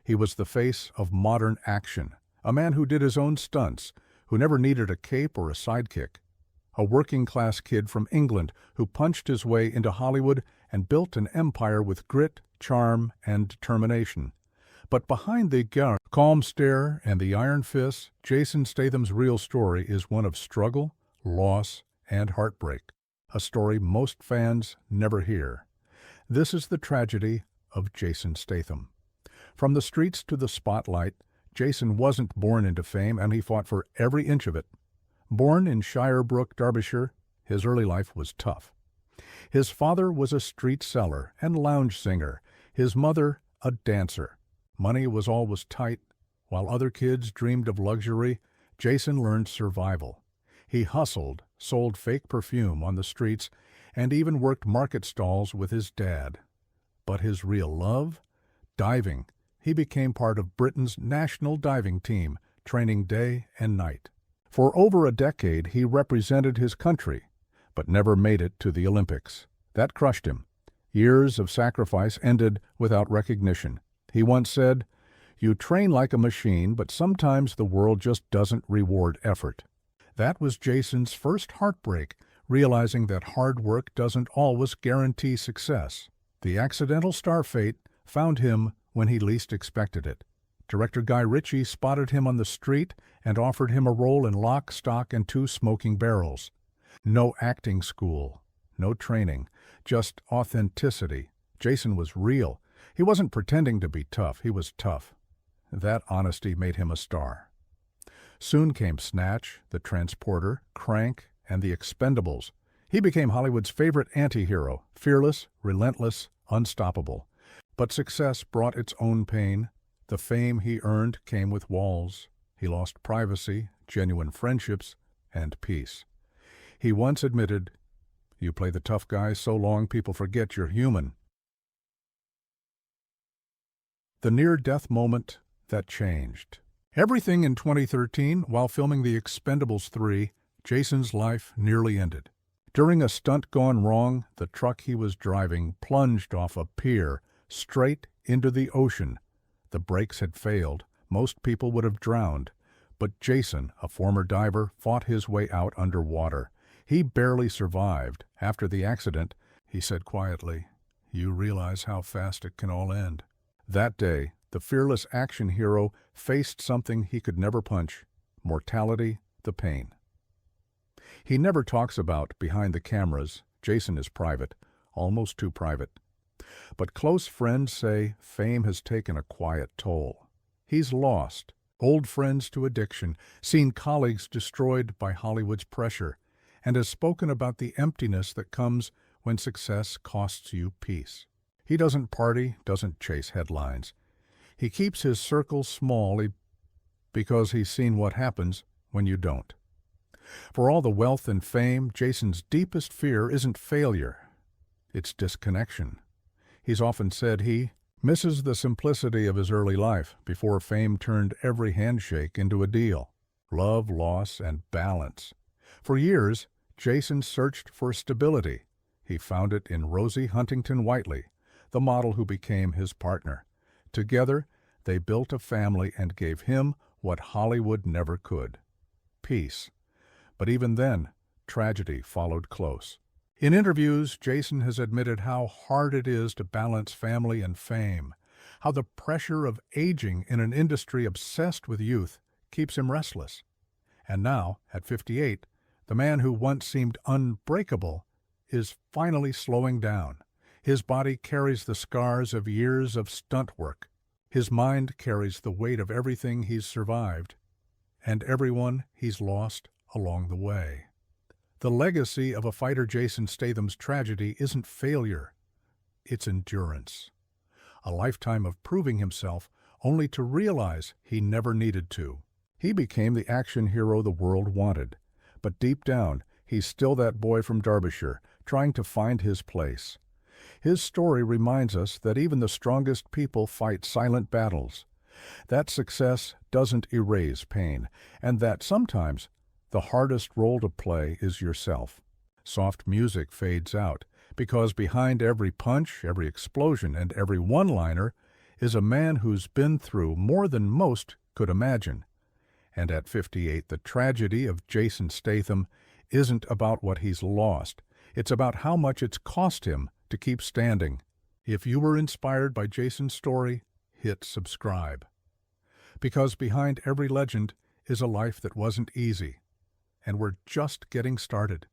He was the face of modern action, a man who did his own stunts, who never needed a cape or a sidekick. A working-class kid from England who punched his way into Hollywood and built an empire with grit, charm, and determination. But behind the calm stare and the iron fists, Jason Statham's real story is one of struggle, loss, and heartbreak. A story most fans never hear. This is the tragedy of Jason Statham. From the streets to the spotlight, Jason wasn't born into fame, and he fought for every inch of it. Born in Shirebrook, Derbyshire, his early life was tough. His father was a street seller and lounge singer, his mother a dancer. Money was always tight. While other kids dreamed of luxury, Jason learned survival. He hustled, sold fake perfume on the streets, and even worked market stalls with his dad. But his real love? Diving. He became part of Britain's national diving team, training day and night. For over a decade, he represented his country, but never made it to the Olympics. That crushed him. Years of sacrifice ended without recognition. He once said, "You train like a machine, but sometimes the world just doesn't reward effort." That was Jason's first heartbreak, realizing that hard work doesn't always guarantee success. The accidental star fate found him when he least expected it. Director Guy Ritchie spotted him on the street and offered him a role in Lock, Stock, and Two Smoking Barrels. No acting school, no training, just authenticity. Jason was real. He wasn't pretending to be tough, he was tough. That honesty made him a star. Soon came Snatch, The Transporter, Crank, and The Expendables. He became Hollywood's favorite anti-hero, fearless, relentless, unstoppable. But success brought its own pain. The fame he earned came with walls. He lost privacy, genuine friendships, and peace. He once admitted, "You play the tough guy so long people forget you're human." The near-death moment that changed everything in 2013. While filming The Expendables 3, Jason's life nearly ended. During a stunt gone wrong, the truck he was driving plunged off a pier straight into the ocean. The brakes had failed. Most people would have drowned. But Jason, a former diver, fought his way out underwater. He barely survived. After the accident, he said quietly, "You realize how fast it can all end." That day, the fearless action hero faced something he could never punch: mortality, the pain. He never talks about behind the cameras. Jason is private, almost too private. But close friends say fame has taken a quiet toll. He's lost old friends to addiction, seen colleagues destroyed by Hollywood's pressure, and has spoken about the emptiness that comes when success costs you peace. He doesn't party, doesn't chase headlines. He keeps his circle small because he's seen what happens when you don't. For all the wealth and fame, Jason's deepest fear isn't failure. It's disconnection. He's often said he misses the simplicity of his early life before fame turned every handshake into a deal. Love, loss, and balance. For years, Jason searched for stability. He found it in Rosie Huntington-Whiteley, the model who became his partner. Together, they built a family and gave him what Hollywood never could: peace. But even then, tragedy followed close. In interviews, Jason has admitted how hard it is to balance family and fame, how the pressure of aging in an industry obsessed with youth keeps him restless. And now, at 58, the man who once seemed unbreakable is finally slowing down. His body carries the scars of years of stunt work. His mind carries the weight of everything he's survived and everyone he's lost along the way. The legacy of a fighter Jason Statham's tragedy isn't failure, it's endurance. A lifetime of proving himself only to realize he never needed to. He became the action hero the world wanted, but deep down, he's still that boy from Derbyshire, trying to find his place. His story reminds us that even the strongest people fight silent battles, that success doesn't erase pain, and that sometimes the hardest role to play is yourself. Soft music fades out, because behind every punch, every explosion, and every one-liner is a man who's been through more than most could imagine. And at 58, the tragedy of Jason Statham isn't about what he's lost. It's about how much it's cost him to keep standing. If you were inspired by Jason's story, hit subscribe. Because behind every legend is a life that wasn't easy. And we're just getting started.